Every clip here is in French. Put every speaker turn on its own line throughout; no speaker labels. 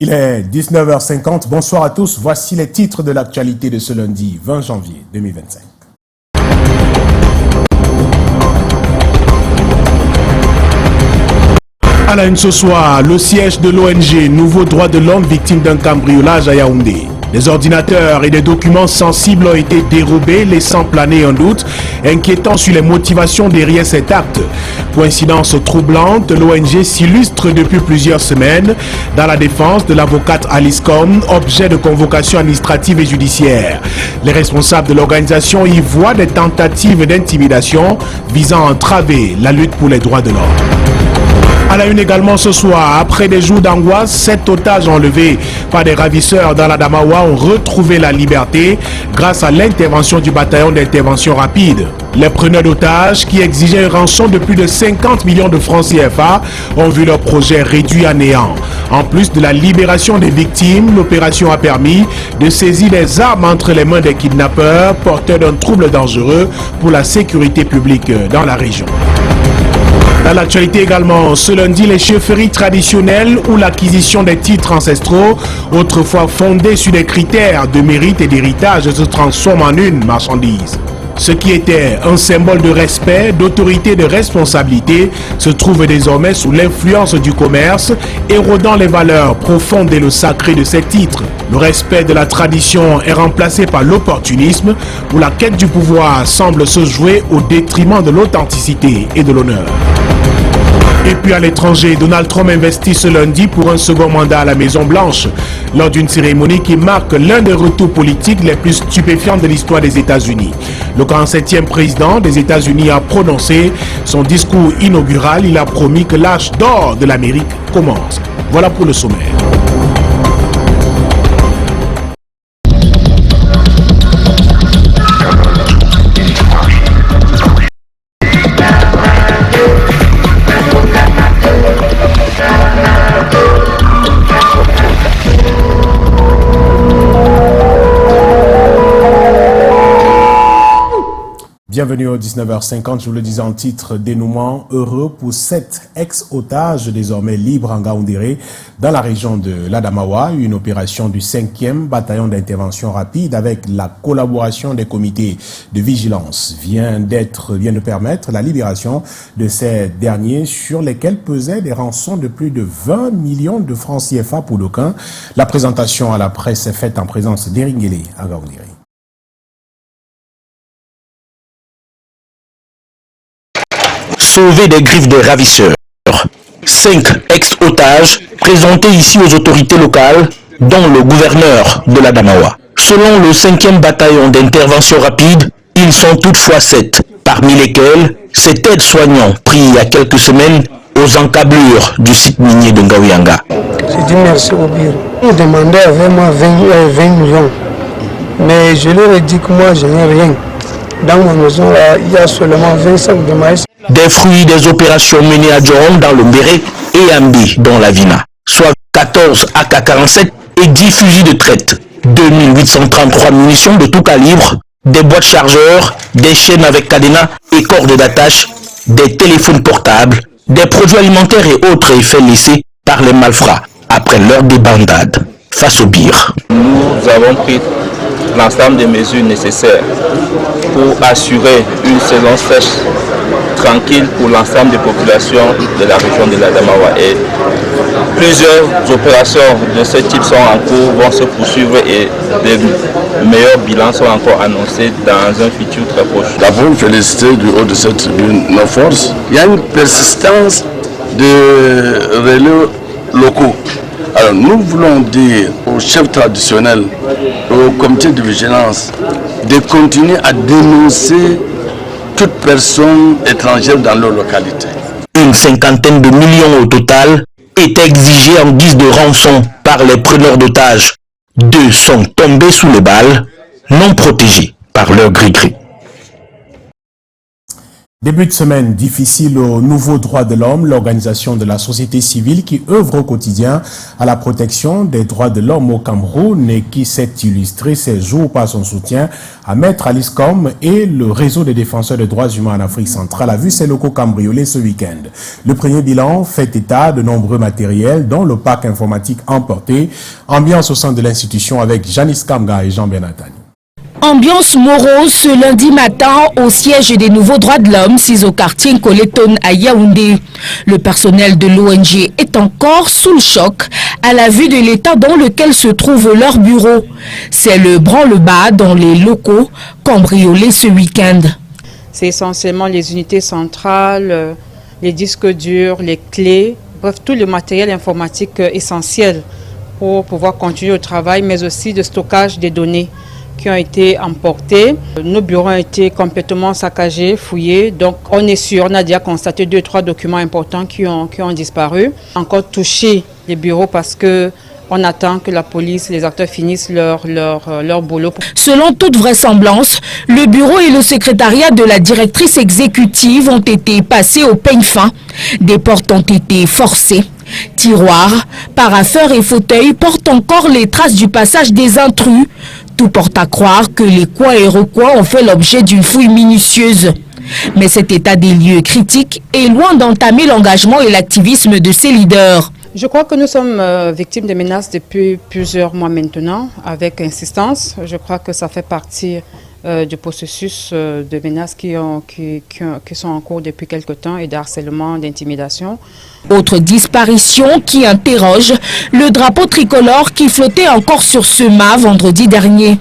Il est 19h50. Bonsoir à tous. Voici les titres de l'actualité de ce lundi 20 janvier 2025. À la une ce soir, le siège de l'ONG Nouveau Droit de l'Homme victime d'un cambriolage à Yaoundé. Des ordinateurs et des documents sensibles ont été dérobés, laissant planer un doute inquiétant sur les motivations derrière cet acte. Coïncidence troublante, l'ONG s'illustre depuis plusieurs semaines dans la défense de l'avocate Alice Com, objet de convocation administrative et judiciaire. Les responsables de l'organisation y voient des tentatives d'intimidation visant à entraver la lutte pour les droits de l'homme. À la une également ce soir, après des jours d'angoisse, 7 otages enlevés par des ravisseurs dans l'Adamawa ont retrouvé la liberté grâce à l'intervention du bataillon d'intervention rapide. Les preneurs d'otages, qui exigeaient une rançon de plus de 50 millions de francs CFA, ont vu leur projet réduit à néant. En plus de la libération des victimes, l'opération a permis de saisir des armes entre les mains des kidnappeurs, porteurs d'un trouble dangereux pour la sécurité publique dans la région. Dans l'actualité également, ce lundi, les chefferies traditionnelles ou l'acquisition des titres ancestraux, autrefois fondés sur des critères de mérite et d'héritage, se transforment en une marchandise. Ce qui était un symbole de respect, d'autorité et de responsabilité se trouve désormais sous l'influence du commerce, érodant les valeurs profondes et le sacré de ces titres. Le respect de la tradition est remplacé par l'opportunisme, où la quête du pouvoir semble se jouer au détriment de l'authenticité et de l'honneur. Et puis à l'étranger, Donald Trump investit ce lundi pour un second mandat à la Maison-Blanche, lors d'une cérémonie qui marque l'un des retours politiques les plus stupéfiants de l'histoire des États-Unis. Le 47e président des États-Unis a prononcé son discours inaugural. Il a promis que l'âge d'or de l'Amérique commence. Voilà pour le sommaire. Bienvenue au 19h50, je vous le disais en titre, dénouement heureux pour 7 ex-otages désormais libres en Gaoundéré dans la région de l'Adamawa. Une opération du 5e bataillon d'intervention rapide avec la collaboration des comités de vigilance vient de permettre la libération de ces derniers sur lesquels pesaient des rançons de plus de 20 millions de francs CFA pour d'aucuns. La présentation à la presse est faite en présence d'Eringuélé à Gaoundéré.
Sauvé des griffes des ravisseurs. 5 ex-otages présentés ici aux autorités locales, dont le gouverneur de l'Adamawa. Selon le 5e bataillon d'intervention rapide, ils sont toutefois 7, parmi lesquels 7 aides-soignants pris il y a quelques semaines aux encablures du site minier de Ngaouyanga.
J'ai dit merci au bureau. Ils demandaient avec moi 20 millions, mais je leur ai dit que moi je n'ai rien. Dans ma maison, il y a seulement 20 sacs de maïs.
Des fruits des opérations menées à Djoron dans le Mbéré et Ambi dans la Vina, soit 14 AK-47 et 10 fusils de traite, 2833 munitions de tout calibre, des boîtes chargeurs, des chaînes avec cadenas et cordes d'attache, des téléphones portables, des produits alimentaires et autres effets laissés par les malfrats après leur débandade face au BIR.
Nous avons pris l'ensemble des mesures nécessaires pour assurer une saison sèche tranquille pour l'ensemble des populations de la région de l'Adamawa. Et plusieurs opérations de ce type sont en cours, vont se poursuivre et des meilleurs bilans sont encore annoncés dans un futur très proche.
D'abord, féliciter du haut de cette tribune nos forces. Il y a une persistance de relais locaux. Alors nous voulons dire aux chefs traditionnels, au comité de vigilance, de continuer à dénoncer toute personne étrangère dans leur localité.
Une cinquantaine de millions au total est exigée en guise de rançon par les preneurs d'otages. 2 sont tombés sous les balles, non protégés par leur gris-gris.
Début de semaine difficile au Nouveau Droit de l'Homme, l'organisation de la société civile qui œuvre au quotidien à la protection des droits de l'homme au Cameroun et qui s'est illustré ces jours par son soutien à Maître Alice Com et le réseau des défenseurs des droits humains en Afrique centrale a vu ses locaux cambriolés ce week-end. Le premier bilan fait état de nombreux matériels dont le pack informatique emporté. Ambiance au sein de l'institution avec Janice Kamga et Jean Benatani.
Ambiance morose ce lundi matin au siège des Nouveaux Droits de l'Homme, 6 au quartier Nkoleton à Yaoundé. Le personnel de l'ONG est encore sous le choc à la vue de l'état dans lequel se trouve leur bureau. C'est le branle-bas dans les locaux cambriolés ce week-end.
C'est essentiellement les unités centrales, les disques durs, les clés, bref, tout le matériel informatique essentiel pour pouvoir continuer le travail, mais aussi de stockage des données qui ont été emportés. Nos bureaux ont été complètement saccagés, fouillés. Donc on est sûr, on a déjà constaté 2-3 documents importants qui ont disparu. Encore touché les bureaux parce que on attend que la police, les acteurs finissent leur boulot.
Selon toute vraisemblance, le bureau et le secrétariat de la directrice exécutive ont été passés au peigne fin. Des portes ont été forcées. Tiroirs, parapheurs et fauteuils portent encore les traces du passage des intrus. Tout porte à croire que les coins et recoins ont fait l'objet d'une fouille minutieuse. Mais cet état des lieux critique est loin d'entamer l'engagement et l'activisme de ses leaders.
Je crois que nous sommes victimes de menaces depuis plusieurs mois maintenant, avec insistance. Je crois que ça fait partie du processus de menaces qui sont en cours depuis quelque temps et d'harcèlement, d'intimidation.
Autre disparition qui interroge le drapeau tricolore qui flottait encore sur ce mât vendredi dernier.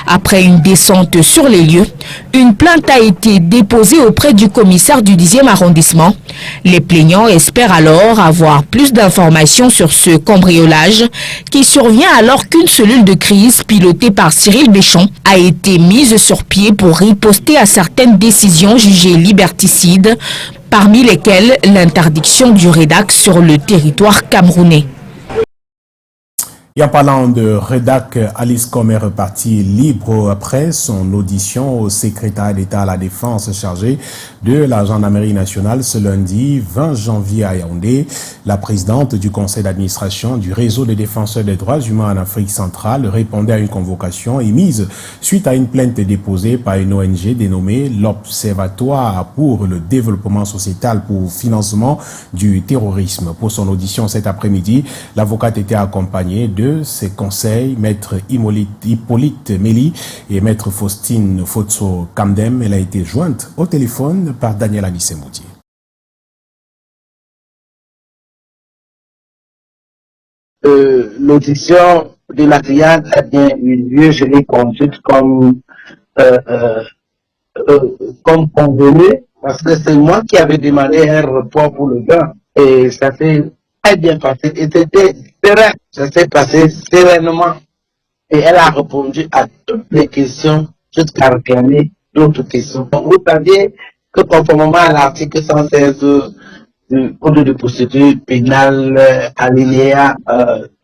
Après une descente sur les lieux, une plainte a été déposée auprès du commissaire du 10e arrondissement. Les plaignants espèrent alors avoir plus d'informations sur ce cambriolage qui survient alors qu'une cellule de crise pilotée par Cyril Béchon a été mise sur pied pour riposter à certaines décisions jugées liberticides, parmi lesquelles l'interdiction du rédac sur le territoire camerounais.
Et en parlant de rédac, Alice Com est repartie libre après son audition au secrétariat d'État à la Défense chargé de la gendarmerie nationale ce lundi 20 janvier à Yaoundé. La présidente du conseil d'administration du réseau des défenseurs des droits humains en Afrique centrale répondait à une convocation émise suite à une plainte déposée par une ONG dénommée l'Observatoire pour le développement sociétal pour financement du terrorisme. Pour son audition cet après-midi, l'avocate était accompagnée de ses conseils, maître Hippolyte Méli et maître Faustine Fotso Kamdem. Elle a été jointe au téléphone par Daniel Anissemoutier.
L'audition de la cliente a bien eu lieu, je l'ai conduite comme convenu, parce que c'est moi qui avais demandé un report pour le gars, et ça s'est très bien passé, et c'était serein, ça s'est passé sereinement, et elle a répondu à toutes les questions, jusqu'à réclamer d'autres questions. Donc, vous saviez que conformément à l'article 116 du Code de procédure pénale alinéa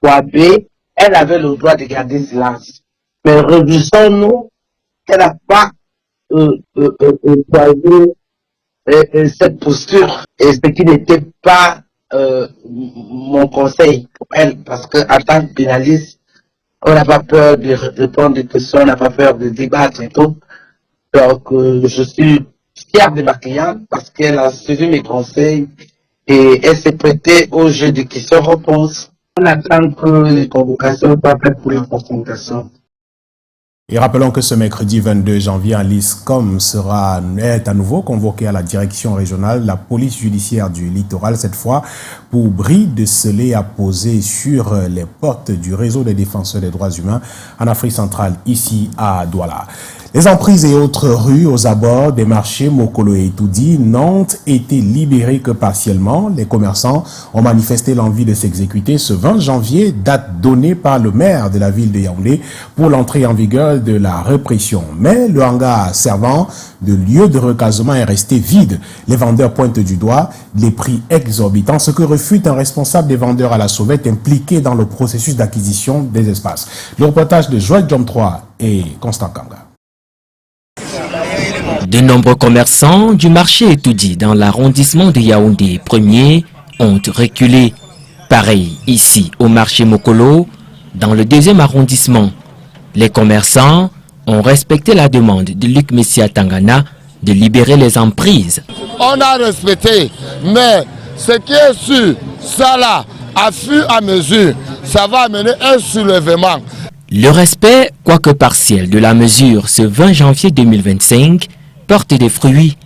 3B, elle avait le droit de garder silence. Mais réjouissons-nous qu'elle n'a pas choisi cette posture, et ce qui n'était pas mon conseil pour elle, parce qu'en tant que pénaliste, on n'a pas peur de répondre des questions, on n'a pas peur de débattre et tout. Donc, je suis fier de ma cliente parce qu'elle a suivi mes conseils et elle s'est prêtée au jeu de questions-réponses. On attend que les convocations soient faites pour la confrontation.
Et rappelons que ce mercredi 22 janvier, Alice Com est à nouveau convoquée à la direction régionale, la police judiciaire du littoral, cette fois pour bris de scellés à poser sur les portes du réseau des défenseurs des droits humains en Afrique centrale, ici à Douala. Les emprises et autres rues aux abords des marchés Mokolo et Toudi n'ont été libérées que partiellement. Les commerçants ont manifesté l'envie de s'exécuter ce 20 janvier, date donnée par le maire de la ville de Yaoundé pour l'entrée en vigueur de la répression. Mais le hangar servant de lieu de recasement est resté vide. Les vendeurs pointent du doigt les prix exorbitants, ce que refute un responsable des vendeurs à la sauvette impliqué dans le processus d'acquisition des espaces. Le reportage de Joël Jom 3 et Constant Kanga.
De nombreux commerçants du marché étoudi dans l'arrondissement de Yaoundé 1er ont reculé. Pareil ici au marché Mokolo, dans le 2e arrondissement. Les commerçants ont respecté la demande de Luc Messia Tangana de libérer les emprises.
On a respecté, mais ce qui est sûr, ça là, à fur et à mesure, ça va amener un soulèvement.
Le respect, quoique partiel, de la mesure ce 20 janvier 2025 porte des fruits,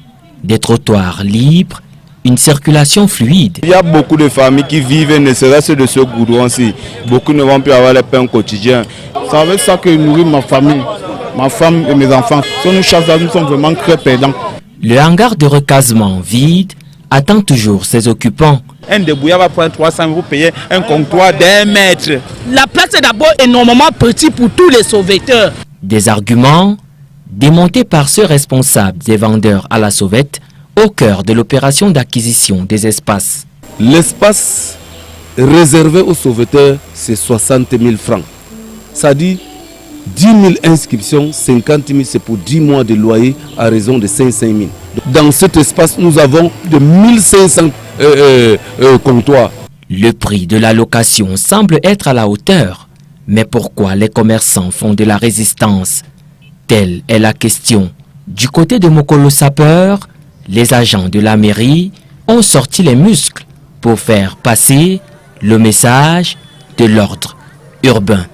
des trottoirs libres, une circulation fluide.
Il y a beaucoup de familles qui vivent ne serait-ce de ce goudron-ci. Beaucoup ne vont plus avoir le pain quotidien. C'est avec ça que nourrit ma famille, ma femme et mes enfants. Si nous chassons, nous sommes vraiment très perdants.
Le hangar de recasement vide attend toujours ses occupants.
Un débouillard va prendre 300 € pour payer un comptoir d'1 mètre.
La place est d'abord énormément petite pour tous les sauveteurs.
Des arguments démontés par ceux responsables des vendeurs à la sauvette au cœur de l'opération d'acquisition des espaces.
L'espace réservé aux sauveteurs, c'est 60 000 francs. Ça dit 10 000 inscriptions, 50 000 c'est pour 10 mois de loyer à raison de 500 000. Dans cet espace, nous avons de 1500 comptoirs.
Le prix de la location semble être à la hauteur. Mais pourquoi les commerçants font de la résistance? Telle est la question. Du côté de Mokolo Sapeur, les agents de la mairie ont sorti les muscles pour faire passer le message de l'ordre urbain.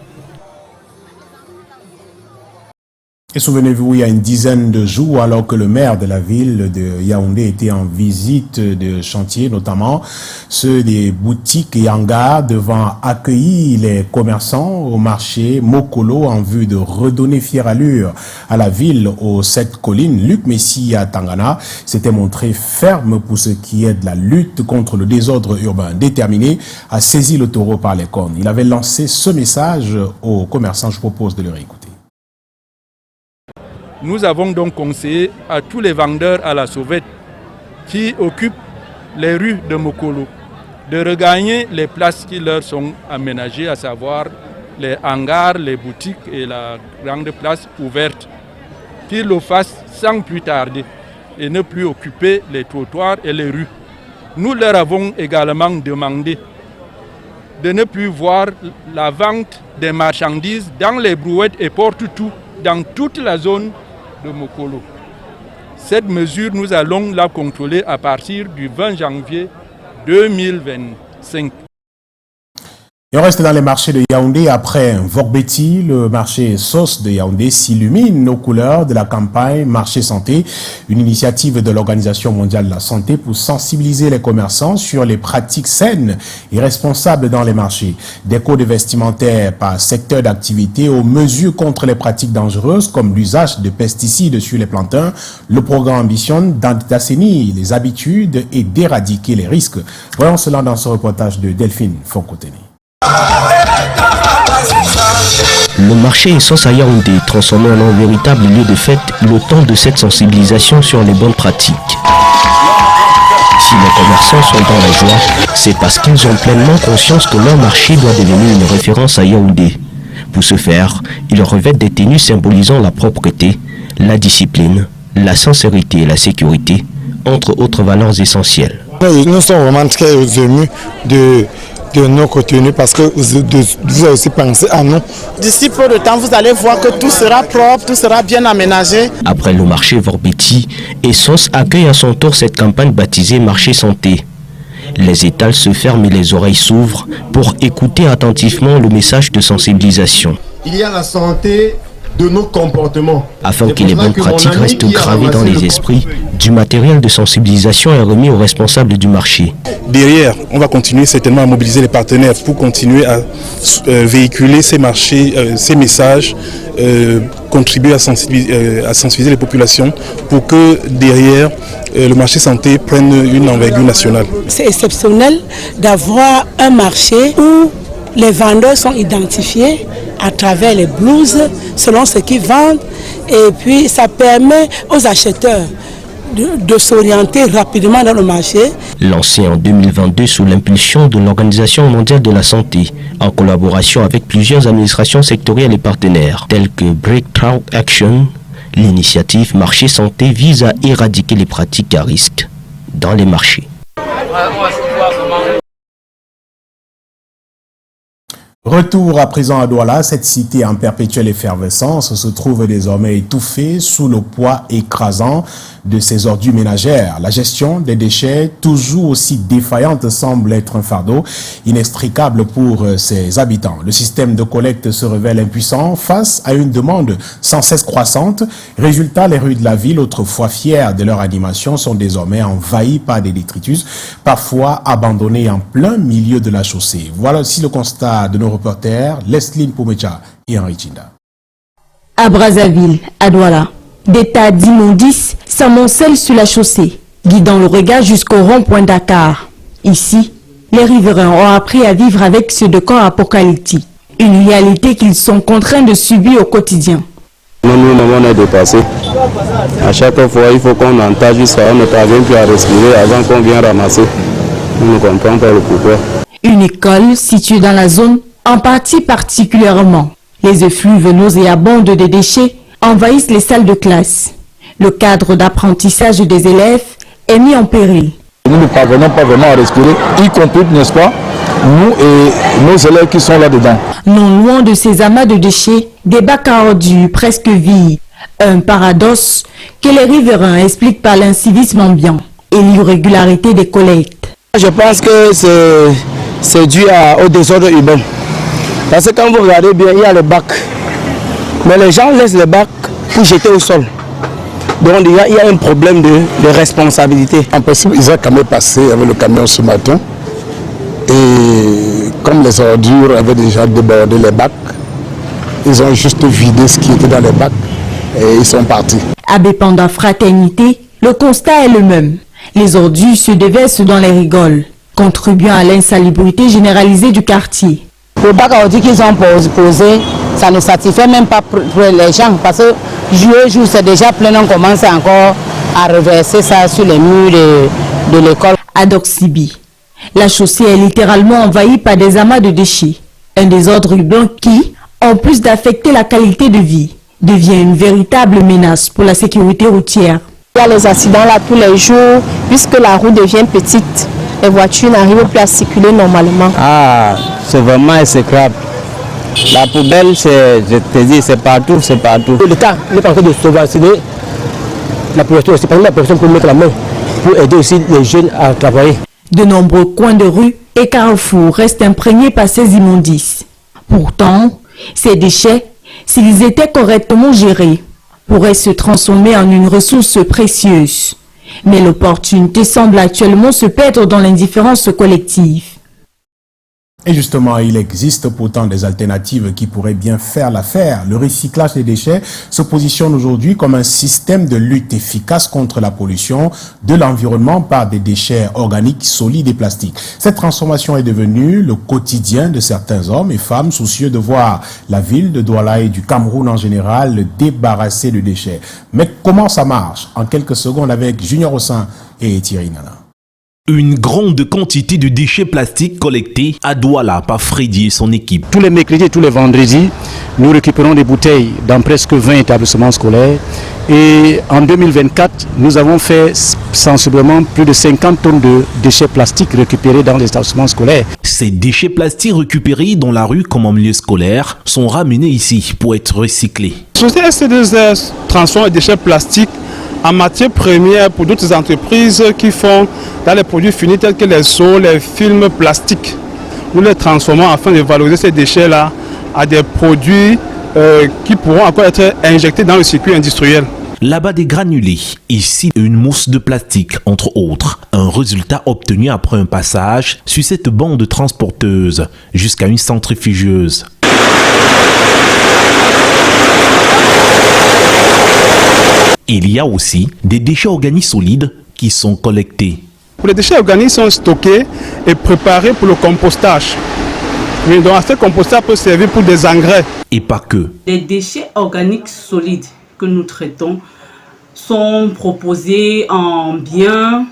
Et souvenez-vous, il y a une dizaine de jours, alors que le maire de la ville de Yaoundé était en visite de chantier, notamment ceux des boutiques et hangars, devant accueillir les commerçants au marché Mokolo en vue de redonner fière allure à la ville aux 7 collines. Luc Messia Tangana s'était montré ferme pour ce qui est de la lutte contre le désordre urbain. Déterminé à saisir le taureau par les cornes. Il avait lancé ce message aux commerçants. Je propose de le réécouter.
Nous avons donc conseillé à tous les vendeurs à la sauvette qui occupent les rues de Mokolo de regagner les places qui leur sont aménagées, à savoir les hangars, les boutiques et la grande place ouverte, qu'ils le fassent sans plus tarder et ne plus occuper les trottoirs et les rues. Nous leur avons également demandé de ne plus voir la vente des marchandises dans les brouettes et porte-tout dans toute la zone de Mokolo. Cette mesure, nous allons la contrôler à partir du 20 janvier 2025.
Et on reste dans les marchés de Yaoundé. Après Vorbeti, le marché sauce de Yaoundé s'illumine aux couleurs de la campagne Marché Santé, une initiative de l'Organisation mondiale de la santé pour sensibiliser les commerçants sur les pratiques saines et responsables dans les marchés. Des codes vestimentaires par secteur d'activité aux mesures contre les pratiques dangereuses comme l'usage de pesticides sur les plantains. Le programme ambitionne d'assainir les habitudes et d'éradiquer les risques. Voyons cela dans ce reportage de Delphine Fonkotene.
Le marché Essence à Yaoundé, transformé en un véritable lieu de fête, le temps de cette sensibilisation sur les bonnes pratiques. Si les commerçants sont dans la joie, c'est parce qu'ils ont pleinement conscience que leur marché doit devenir une référence à Yaoundé. Pour ce faire, ils revêtent des tenues symbolisant la propreté, la discipline, la sincérité et la sécurité, entre autres valeurs essentielles.
Nous sommes vraiment très émus de nos contenus parce que vous avez aussi pensé à nous.
D'ici peu de temps, vous allez voir que tout sera propre, tout sera bien aménagé.
Après le marché Vorbeti, Essence accueille à son tour cette campagne baptisée Marché Santé. Les étals se ferment et les oreilles s'ouvrent pour écouter attentivement le message de sensibilisation.
Il y a la santé de nos comportements.
Afin que les bonnes pratiques restent gravées dans les esprits, du matériel de sensibilisation est remis aux responsables du marché.
Derrière, on va continuer certainement à mobiliser les partenaires pour continuer à véhiculer ces marchés, ces messages, contribuer à sensibiliser les populations pour que derrière le marché santé prenne une envergure nationale.
C'est exceptionnel d'avoir un marché où les vendeurs sont identifiés à travers les blouses, selon ce qu'ils vendent, et puis ça permet aux acheteurs de s'orienter rapidement dans le marché.
Lancé en 2022 sous l'impulsion de l'Organisation mondiale de la santé, en collaboration avec plusieurs administrations sectorielles et partenaires, telles que Breakthrough Action,
L'initiative Marché Santé vise à éradiquer les pratiques à risque dans les marchés.
Retour à présent à Douala, cette cité en perpétuelle effervescence se trouve désormais étouffée sous le poids écrasant de ses ordures ménagères. La gestion des déchets, toujours aussi défaillante, semble être un fardeau inextricable pour ses habitants. Le système de collecte se révèle impuissant face à une demande sans cesse croissante. Résultat, les rues de la ville, autrefois fières de leur animation, sont désormais envahies par des détritus, parfois abandonnés en plein milieu de la chaussée. Voilà aussi le constat de nos reporters Leslie Poumecha et Henri Chinda.
À Brazzaville, à Douala, des tas d'immondices s'amoncellent sur la chaussée, guidant le regard jusqu'au rond-point Dakar. Ici, les riverains ont appris à vivre avec ce décor apocalyptique, une réalité qu'ils sont contraints de subir au quotidien.
Nous, on est dépassés. À chaque fois, il faut qu'on entaille jusqu'à on ne parvient plus à respirer avant qu'on vienne ramasser. On ne comprend pas le pourquoi.
Une école située dans la zone, en partie particulièrement. Les effluves nauséabonds des déchets envahissent les salles de classe. Le cadre d'apprentissage des élèves est mis en péril.
Nous ne parvenons pas vraiment à respirer, y compris, n'est-ce pas, nous et nos élèves qui sont là-dedans.
Non loin de ces amas de déchets, des bacs à ordures presque vides. Un paradoxe que les riverains expliquent par l'incivisme ambiant et l'irrégularité des collectes.
Je pense que c'est dû au désordre urbain. Parce que quand vous regardez bien, il y a le bac. Mais les gens laissent le bac pour jeter au sol. Donc il y a un problème de responsabilité.
En principe, ils ont quand même passé avec le camion ce matin. Et comme les ordures avaient déjà débordé les bacs, ils ont juste vidé ce qui était dans les bacs et ils sont partis.
À Bépanda Fraternité, le constat est le même. Les ordures se déversent dans les rigoles, contribuant à l'insalubrité généralisée du quartier.
Le bac à ordures qu'ils ont posé, ça ne satisfait même pas pour les gens parce que jour c'est déjà plein, on commence encore à reverser ça sur les murs de l'école.
À Doxibi, la chaussée est littéralement envahie par des amas de déchets. Un désordre urbain qui, en plus d'affecter la qualité de vie, devient une véritable menace pour la sécurité routière.
Il y a les accidents là tous les jours, puisque la route devient petite. Les voitures n'arrivent plus à circuler normalement.
Ah, c'est vraiment exécrable. La poubelle, je te dis, c'est partout, c'est partout. L'État n'est pas en train de subventionner la population aussi. Par exemple, la population peut mettre la main pour aider aussi les jeunes à travailler.
De nombreux coins de rue et carrefours restent imprégnés par ces immondices. Pourtant, ces déchets, s'ils étaient correctement gérés, pourraient se transformer en une ressource précieuse. Mais l'opportunité semble actuellement se perdre dans l'indifférence collective.
Et justement, il existe pourtant des alternatives qui pourraient bien faire l'affaire. Le recyclage des déchets se positionne aujourd'hui comme un système de lutte efficace contre la pollution de l'environnement par des déchets organiques solides et plastiques. Cette transformation est devenue le quotidien de certains hommes et femmes soucieux de voir la ville de Douala et du Cameroun en général débarrasser de déchets. Mais comment ça marche? En quelques secondes avec Junior Ossin et Thierry Nana.
Une grande quantité de déchets plastiques collectés à Douala par Freddy et son équipe.
Tous les mercredis et tous les vendredis, nous récupérons des bouteilles dans presque 20 établissements scolaires. Et en 2024, nous avons fait sensiblement plus de 50 tonnes de déchets plastiques récupérés dans les établissements scolaires.
Ces déchets plastiques récupérés dans la rue comme en milieu scolaire sont ramenés ici pour être recyclés.
La société SC2S transforme les déchets plastiques en matière première pour d'autres entreprises qui font dans les produits finis tels que les seaux, les films plastiques. Nous les transformons afin de valoriser ces déchets-là à des produits qui pourront encore être injectés dans le circuit industriel.
Là-bas des granulés, ici une mousse de plastique entre autres. Un résultat obtenu après un passage sur cette bande transporteuse jusqu'à une centrifugeuse. Il y a aussi des déchets organiques solides qui sont collectés.
Les déchets organiques sont stockés et préparés pour le compostage. Donc, ce compostage peut servir pour des engrais.
Et pas que.
Les déchets organiques solides que nous traitons sont proposés en biens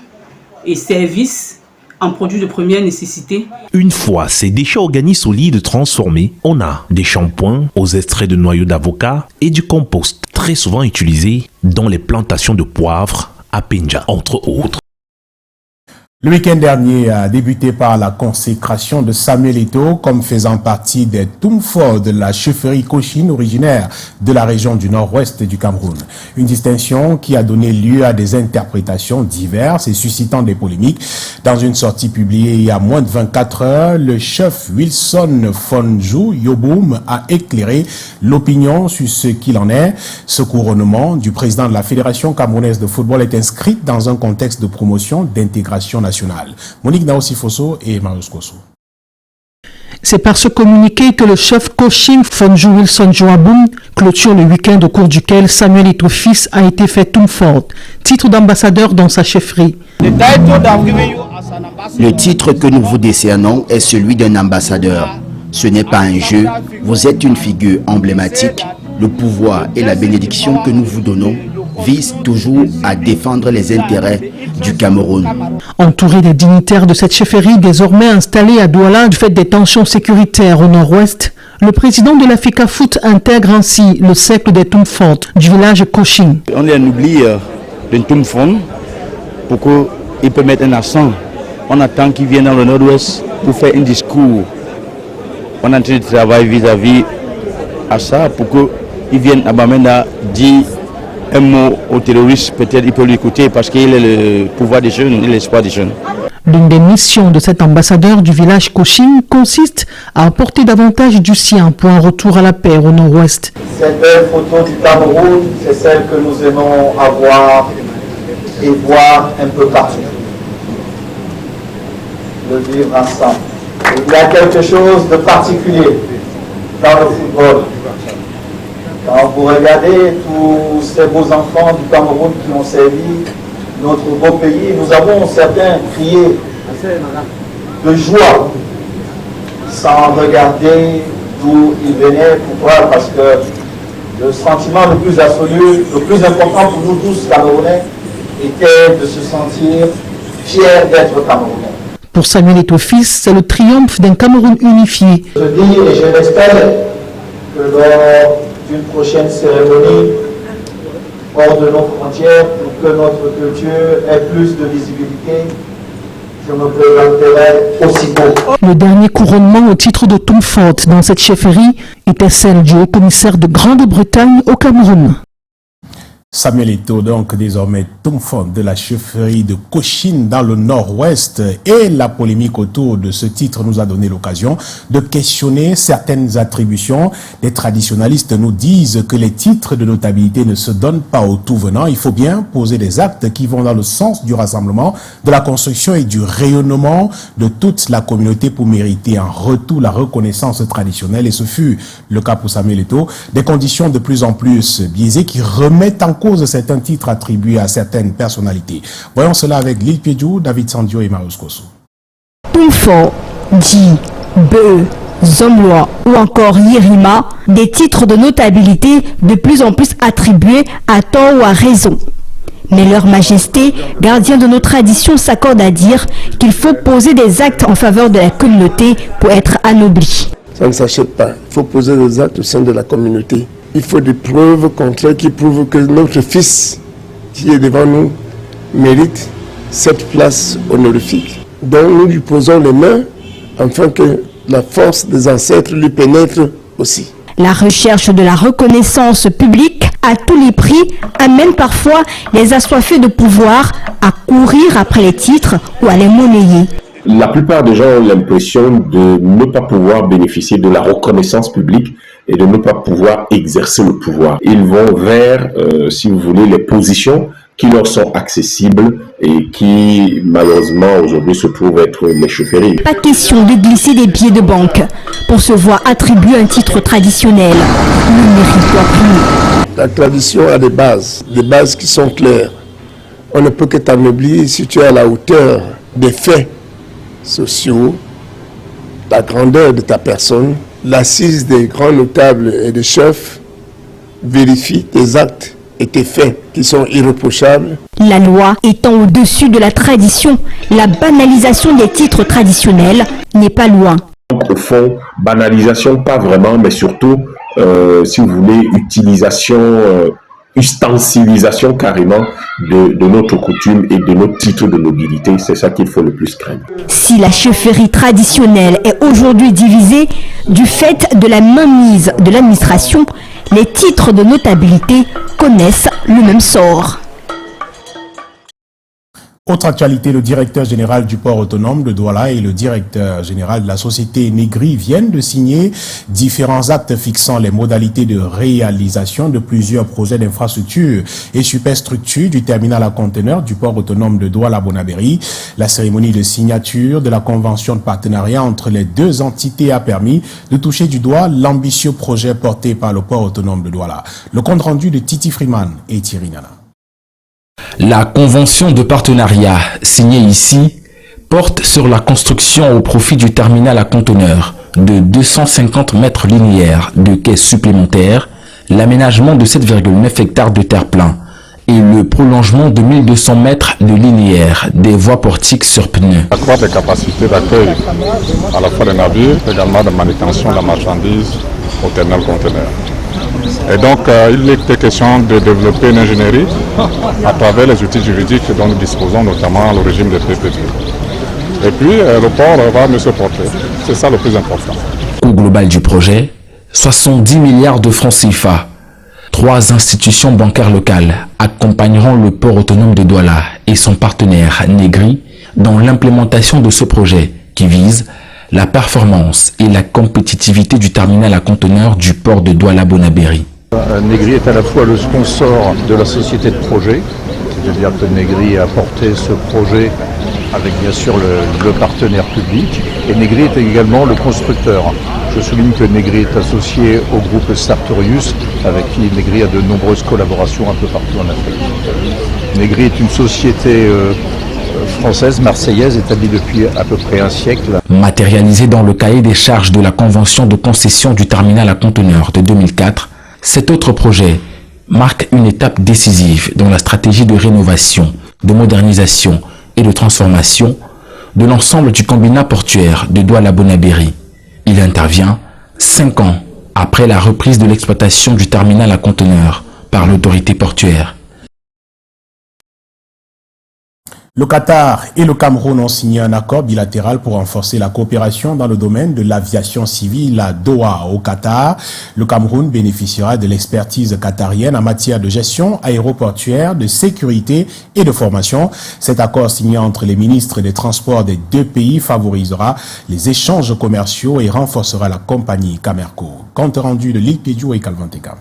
et services, en produits de première nécessité.
Une fois ces déchets organiques solides transformés, on a des shampoings aux extraits de noyaux d'avocat et du compost. très souvent utilisés dans les plantations de poivre à Penja, entre autres.
Le week-end dernier a débuté par la consécration de Samuel Eto'o comme faisant partie des Tumfo de la chefferie Cochin originaire de la région du nord-ouest du Cameroun. Une distinction qui a donné lieu à des interprétations diverses et suscitant des polémiques. Dans une sortie publiée il y a moins de 24 heures, le chef Wilson Fonju Yoboum a éclairé l'opinion sur ce qu'il en est. Ce couronnement du président de la Fédération camerounaise de football est inscrit dans un contexte de promotion d'intégration nationale. Monique Naosi-Fosso et Marius Kosso.
C'est par ce communiqué que le chef Cochin Fonju Wilson Joaboum clôture le week-end au cours duquel Samuel Eto'o fils a été fait Tumford, titre d'ambassadeur dans sa chefferie.
Le titre que nous vous décernons est celui d'un ambassadeur. Ce n'est pas un jeu, vous êtes une figure emblématique. Le pouvoir et la bénédiction que nous vous donnons visent toujours à défendre les intérêts du Cameroun.
Entouré des dignitaires de cette chefferie désormais installée à Douala du fait des tensions sécuritaires au nord-ouest, le président de la FECAFOOT intègre ainsi le cercle des Tumford du village Cochin.
On est un oubli de Tumford pour qu'il peut mettre un accent. On attend qu'il vienne dans le nord-ouest pour faire un discours. On est en train de travailler vis-à-vis à ça pour qu'il vienne à Bamenda dire un mot aux terroristes, peut-être il peut l'écouter parce qu'il est le pouvoir des jeunes et l'espoir des jeunes.
L'une des missions de cet ambassadeur du village Cochin consiste à apporter davantage du sien pour un retour à la paix au nord-ouest.
Cette belle photo du Cameroun, c'est celle que nous aimons avoir et voir un peu partout. Le vivre ensemble. Il y a quelque chose de particulier dans le football. Quand vous regardez tous ces beaux enfants du Cameroun qui ont servi notre beau pays, nous avons certains crié de joie sans regarder d'où ils venaient. Pourquoi? Parce que le sentiment le plus absolu, le plus important pour nous tous Camerounais était de se sentir fiers d'être Camerounais.
Pour Samuel Eto'o fils, c'est le triomphe d'un Cameroun unifié.
Je dis et je l'espère que lors d'une prochaine cérémonie hors de nos frontières, pour que notre culture ait plus de visibilité, je me présenterai aussitôt.
Le dernier couronnement au titre de Tumford dans cette chefferie était celle du haut-commissaire de Grande-Bretagne au Cameroun.
Samuel Eto'o, donc désormais Tumford de la chefferie de Cochin dans le nord-ouest, et la polémique autour de ce titre nous a donné l'occasion de questionner certaines attributions. Les traditionalistes nous disent que les titres de notabilité ne se donnent pas au tout venant. Il faut bien poser des actes qui vont dans le sens du rassemblement, de la construction et du rayonnement de toute la communauté pour mériter en retour la reconnaissance traditionnelle. Et ce fut le cas pour Samuel Eto'o. Des conditions de plus en plus biaisées qui remettent en cause certains titres attribués à certaines personnalités. Voyons cela avec Lil Piedjou, David Sandio et Marius Kosso.
Tumfo, Di, Be, Zomloa ou encore Yirima, des titres de notabilité de plus en plus attribués à tort ou à raison. Mais leur majesté, gardien de nos traditions, s'accorde à dire qu'il faut poser des actes en faveur de la communauté pour être anobli.
Ça ne s'achète pas. Il faut poser des actes au sein de la communauté. Il faut des preuves concrètes qui prouvent que notre fils qui est devant nous mérite cette place honorifique. Donc nous lui posons les mains afin que la force des ancêtres lui pénètre aussi.
La recherche de la reconnaissance publique à tous les prix amène parfois les assoiffés de pouvoir à courir après les titres ou à les monnayer.
La plupart des gens ont l'impression de ne pas pouvoir bénéficier de la reconnaissance publique et de ne pas pouvoir exercer le pouvoir. Ils vont vers, si vous voulez, les positions qui leur sont accessibles et qui, malheureusement, aujourd'hui se trouvent être les chefferies.
Pas question de glisser des billets de banque pour se voir attribuer un titre traditionnel. Ne mérite plus.
La tradition a des bases qui sont claires. On ne peut que t'anoblir si tu es à la hauteur des faits sociaux, la grandeur de ta personne. L'assise des grands notables et des chefs vérifie tes actes et tes faits qui sont irréprochables.
La loi étant au-dessus de la tradition, la banalisation des titres traditionnels n'est pas loin.
Au fond, banalisation pas vraiment, mais surtout, si vous voulez, utilisation instantilisation carrément de notre coutume et de notre titre de mobilité. C'est ça qu'il faut le plus craindre.
Si la chefferie traditionnelle est aujourd'hui divisée du fait de la mainmise de l'administration, les titres de notabilité connaissent le même sort.
Autre actualité, le directeur général du port autonome de Douala et le directeur général de la société Negri viennent de signer différents actes fixant les modalités de réalisation de plusieurs projets d'infrastructure et superstructure du terminal à conteneurs du port autonome de Douala-Bonabéry. La cérémonie de signature de la convention de partenariat entre les deux entités a permis de toucher du doigt l'ambitieux projet porté par le port autonome de Douala. Le compte rendu de Titi Freeman et Thierry Nana.
La convention de partenariat signée ici porte sur la construction au profit du terminal à conteneurs de 250 mètres linéaires de quais supplémentaires, l'aménagement de 7,9 hectares de terre-plein et le prolongement de 1200 mètres de linéaire des voies portiques sur pneus.
Accroître les capacités d'accueil à la fois des navires, également de manutention de la marchandise au terminal conteneur. Et donc, il était question de développer une ingénierie à travers les outils juridiques dont nous disposons, notamment le régime de PPP. Et puis, le port va mieux se porter. C'est ça le plus important.
Coût global du projet, 70 milliards de francs CFA. 3 institutions bancaires locales accompagneront le port autonome de Douala et son partenaire Negri dans l'implémentation de ce projet qui vise la performance et la compétitivité du terminal à conteneurs du port de Douala-Bonabéry.
Negri est à la fois le sponsor de la société de projet, c'est-à-dire que Negri a porté ce projet avec bien sûr le partenaire public, et Negri est également le constructeur. Je souligne que Negri est associé au groupe Sartorius, avec qui Negri a de nombreuses collaborations un peu partout en Afrique. Negri est une société française, marseillaise, établie depuis à peu près un siècle.
Matérialisé dans le cahier des charges de la convention de concession du terminal à conteneurs de 2004, cet autre projet marque une étape décisive dans la stratégie de rénovation, de modernisation et de transformation de l'ensemble du combinat portuaire de Douala-Bonabéry. Il intervient 5 ans après la reprise de l'exploitation du terminal à conteneurs par l'autorité portuaire.
Le Qatar et le Cameroun ont signé un accord bilatéral pour renforcer la coopération dans le domaine de l'aviation civile à Doha, au Qatar. Le Cameroun bénéficiera de l'expertise qatarienne en matière de gestion aéroportuaire, de sécurité et de formation. Cet accord signé entre les ministres des Transports des deux pays favorisera les échanges commerciaux et renforcera la compagnie Camerco. Compte rendu de Lille Pédio et Calvanteka.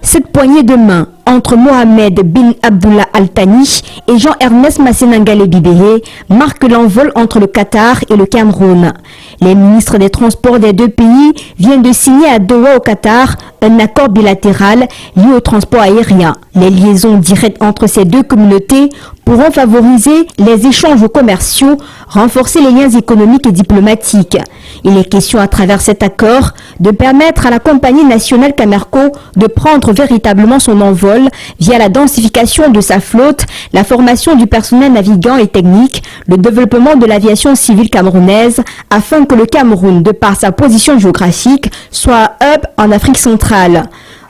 Cette poignée de main entre Mohamed bin Abdullah Al Thani et Jean-Ernest Massénangale Bibéhé marque l'envol entre le Qatar et le Cameroun. Les ministres des Transports des deux pays viennent de signer à Doha au Qatar un accord bilatéral lié au transport aérien. Les liaisons directes entre ces deux communautés pourront favoriser les échanges commerciaux, renforcer les liens économiques et diplomatiques. Il est question à travers cet accord de permettre à la compagnie nationale Camerco de prendre véritablement son envol via la densification de sa flotte, la formation du personnel navigant et technique, le développement de l'aviation civile camerounaise, afin que le Cameroun, de par sa position géographique, soit un hub en Afrique centrale.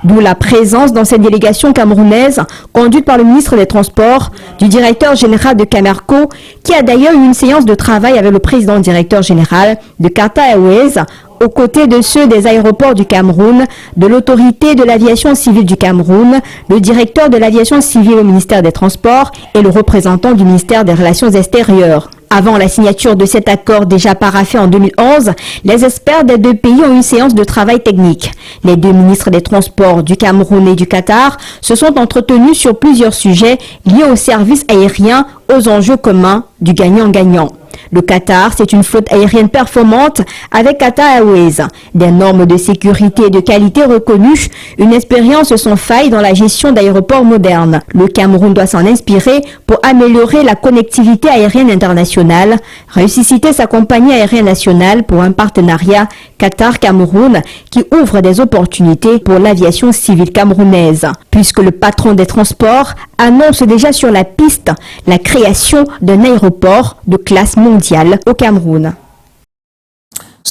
D'où la présence dans cette délégation camerounaise, conduite par le ministre des Transports, du directeur général de Camerco, qui a d'ailleurs eu une séance de travail avec le président directeur général de Qatar Airways, aux côtés de ceux des aéroports du Cameroun, de l'autorité de l'aviation civile du Cameroun, le directeur de l'aviation civile au ministère des Transports et le représentant du ministère des Relations extérieures. Avant la signature de cet accord déjà paraphé en 2011, les experts des deux pays ont eu une séance de travail technique. Les deux ministres des Transports du Cameroun et du Qatar se sont entretenus sur plusieurs sujets liés aux services aériens, aux enjeux communs du gagnant-gagnant. Le Qatar, c'est une flotte aérienne performante avec Qatar Airways, des normes de sécurité et de qualité reconnues, une expérience sans faille dans la gestion d'aéroports modernes. Le Cameroun doit s'en inspirer pour améliorer la connectivité aérienne internationale, ressusciter sa compagnie aérienne nationale pour un partenariat Qatar-Cameroun qui ouvre des opportunités pour l'aviation civile camerounaise, puisque le patron des transports annonce déjà sur la piste la création d'un aéroport de classe mondiale au Cameroun.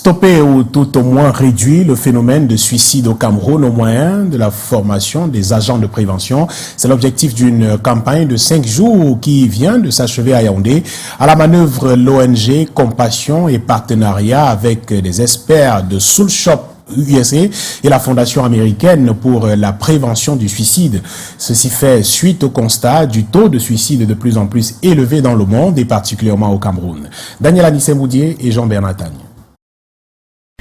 Stopper ou tout au moins réduire le phénomène de suicide au Cameroun au moyen de la formation des agents de prévention. C'est l'objectif d'une campagne de 5 jours qui vient de s'achever à Yaoundé. À la manœuvre, l'ONG Compassion et partenariat avec des experts de Soulshop USA et la Fondation américaine pour la prévention du suicide. Ceci fait suite au constat du taux de suicide de plus en plus élevé dans le monde et particulièrement au Cameroun. Daniel Anissé-Moudier et Jean-Bernard Tagne.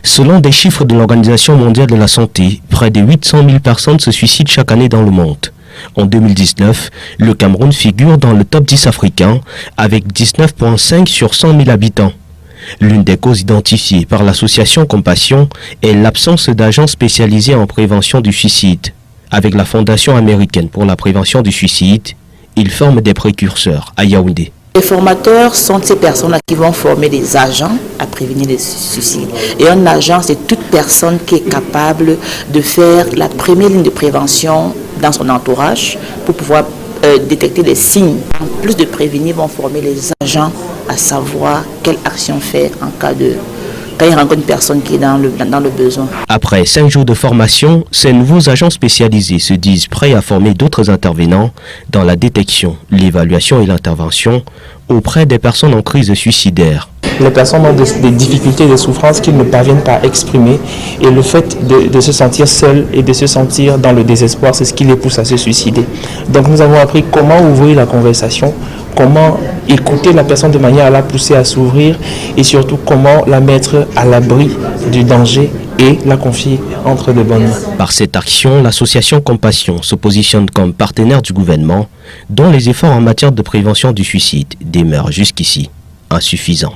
Selon des chiffres de l'Organisation mondiale de la santé, près de 800 000 personnes se suicident chaque année dans le monde. En 2019, le Cameroun figure dans le top 10 africain avec 19,5 sur 100 000 habitants. L'une des causes identifiées par l'association Compassion est l'absence d'agents spécialisés en prévention du suicide. Avec la Fondation américaine pour la prévention du suicide, ils forment des précurseurs à Yaoundé.
Les formateurs sont ces personnes qui vont former des agents à prévenir les suicides. Et un agent, c'est toute personne qui est capable de faire la première ligne de prévention dans son entourage pour pouvoir détecter les signes. En plus de prévenir, vont former les agents à savoir quelle action faire en cas de... quand il rencontre une personne qui est dans le besoin.
Après 5 jours de formation, ces nouveaux agents spécialisés se disent prêts à former d'autres intervenants dans la détection, l'évaluation et l'intervention auprès des personnes en crise suicidaire.
Les personnes ont des difficultés, des souffrances qu'ils ne parviennent pas à exprimer et le fait de se sentir seul et de se sentir dans le désespoir, c'est ce qui les pousse à se suicider. Donc nous avons appris comment ouvrir la conversation, comment écouter la personne de manière à la pousser à s'ouvrir et surtout comment la mettre à l'abri du danger et la confier entre de bonnes mains.
Par cette action, l'association Compassion se positionne comme partenaire du gouvernement dont les efforts en matière de prévention du suicide demeurent jusqu'ici insuffisants.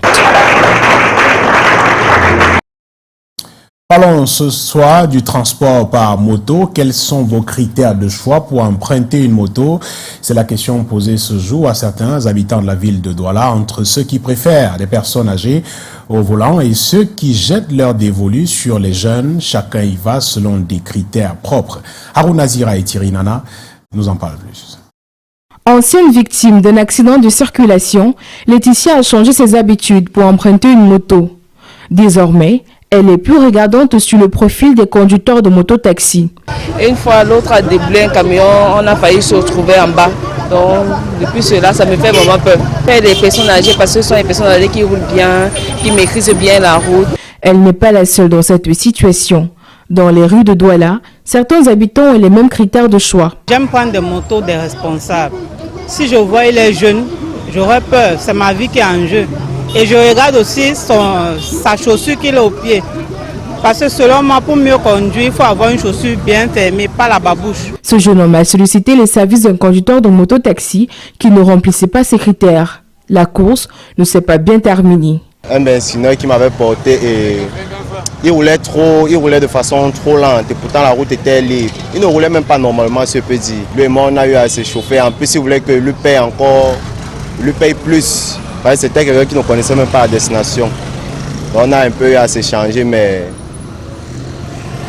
Parlons ce soir du transport par moto. Quels sont vos critères de choix pour emprunter une moto? C'est la question posée ce jour à certains habitants de la ville de Douala entre ceux qui préfèrent des personnes âgées au volant et ceux qui jettent leur dévolu sur les jeunes. Chacun y va selon des critères propres. Haroun Azira et Thierry Nana nous en parlent plus.
Ancienne victime d'un accident de circulation, Laetitia a changé ses habitudes pour emprunter une moto. Désormais, elle est plus regardante sur le profil des conducteurs de moto-taxi.
Une fois, l'autre a déblé un camion, on a failli se retrouver en bas. Donc, depuis cela, ça me fait vraiment peur. Les personnes âgées, parce que ce sont les personnes âgées qui roulent bien, qui maîtrisent bien la route.
Elle n'est pas la seule dans cette situation. Dans les rues de Douala, certains habitants ont les mêmes critères de choix.
J'aime prendre des motos des responsables. Si je vois les jeunes, j'aurais peur. C'est ma vie qui est en jeu. Et je regarde aussi sa chaussure qu'il a au pied. Parce que selon moi, pour mieux conduire, il faut avoir une chaussure bien fermée, pas la babouche.
Ce jeune homme a sollicité les services d'un conducteur de moto-taxi qui ne remplissait pas ses critères. La course ne s'est pas bien terminée.
Un benzineur qui m'avait porté et il roulait de façon trop lente et pourtant la route était libre. Il ne roulait même pas normalement, ce petit. Lui et moi, on a eu à se chauffer. En plus, il voulait que lui paye plus. C'était quelqu'un qui ne connaissait même pas la destination. Donc, on a un peu eu à s'échanger, mais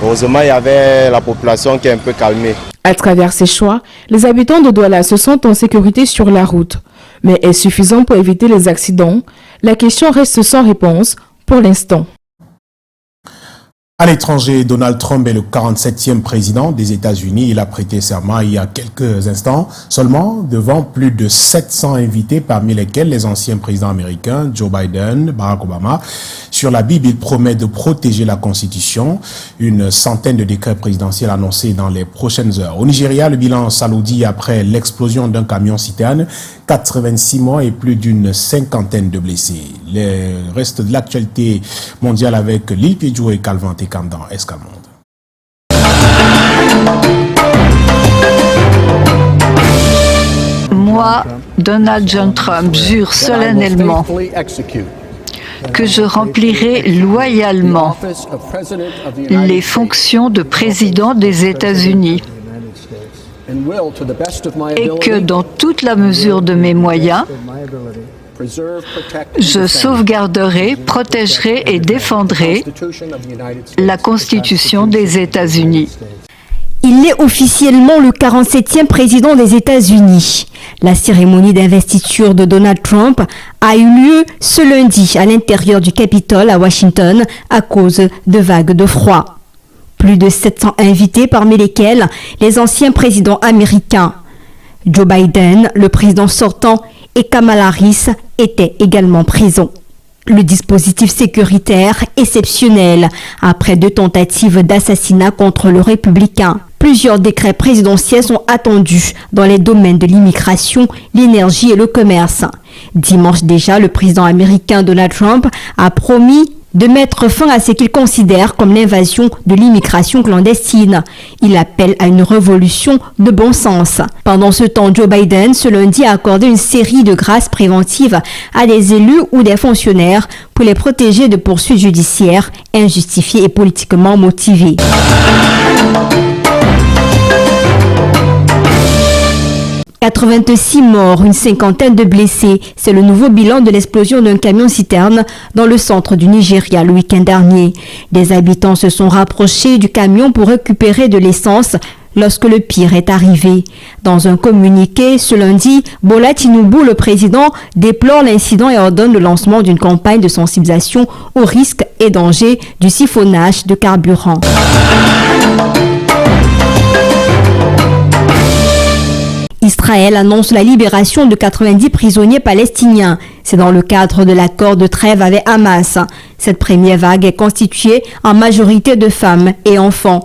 heureusement, il y avait la population qui est un peu calmée.
À travers ces choix, les habitants de Douala se sentent en sécurité sur la route. Mais est-ce suffisant pour éviter les accidents? La question reste sans réponse pour l'instant.
À l'étranger, Donald Trump est le 47e président des États-Unis. Il a prêté serment il y a quelques instants seulement devant plus de 700 invités, parmi lesquels les anciens présidents américains Joe Biden, Barack Obama. Sur la Bible, il promet de protéger la Constitution. Une centaine de décrets présidentiels annoncés dans les prochaines heures. Au Nigeria, le bilan s'alourdit après l'explosion d'un camion-citerne. 86 morts et plus d'une cinquantaine de blessés. Le reste de l'actualité mondiale avec Lille Piedjou et Calvin Tekam dans Escalmonde.
Moi, Donald John Trump, jure solennellement que je remplirai loyalement les fonctions de président des États-Unis et que dans toute la mesure de mes moyens, je sauvegarderai, protégerai et défendrai la Constitution des États-Unis.
Il est officiellement le 47e président des États-Unis. La cérémonie d'investiture de Donald Trump a eu lieu ce lundi à l'intérieur du Capitole à Washington à cause de vagues de froid. Plus de 700 invités, parmi lesquels les anciens présidents américains. Joe Biden, le président sortant, et Kamala Harris étaient également présents. Le dispositif sécuritaire exceptionnel après 2 tentatives d'assassinat contre le républicain. Plusieurs décrets présidentiels sont attendus dans les domaines de l'immigration, l'énergie et le commerce. Dimanche déjà, le président américain Donald Trump a promis de mettre fin à ce qu'il considère comme l'invasion de l'immigration clandestine. Il appelle à une révolution de bon sens. Pendant ce temps, Joe Biden, ce lundi, a accordé une série de grâces préventives à des élus ou des fonctionnaires pour les protéger de poursuites judiciaires injustifiées et politiquement motivées. « 86 morts, une cinquantaine de blessés. C'est le nouveau bilan de l'explosion d'un camion-citerne dans le centre du Nigeria le week-end dernier. Des habitants se sont rapprochés du camion pour récupérer de l'essence lorsque le pire est arrivé. Dans un communiqué ce lundi, Bola Tinubu, le président, déplore l'incident et ordonne le lancement d'une campagne de sensibilisation aux risques et dangers du siphonnage de carburant. Israël annonce la libération de 90 prisonniers palestiniens. C'est dans le cadre de l'accord de trêve avec Hamas. Cette première vague est constituée en majorité de femmes et enfants.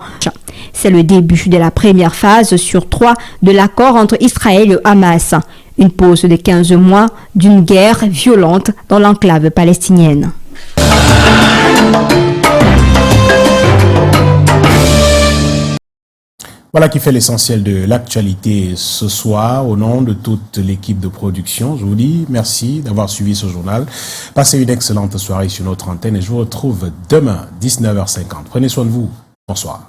C'est le début de la première phase sur 3 de l'accord entre Israël et Hamas. Une pause de 15 mois d'une guerre violente dans l'enclave palestinienne.
Voilà qui fait l'essentiel de l'actualité ce soir. Au nom de toute l'équipe de production, je vous dis merci d'avoir suivi ce journal. Passez une excellente soirée sur notre antenne et je vous retrouve demain, 19h50. Prenez soin de vous. Bonsoir.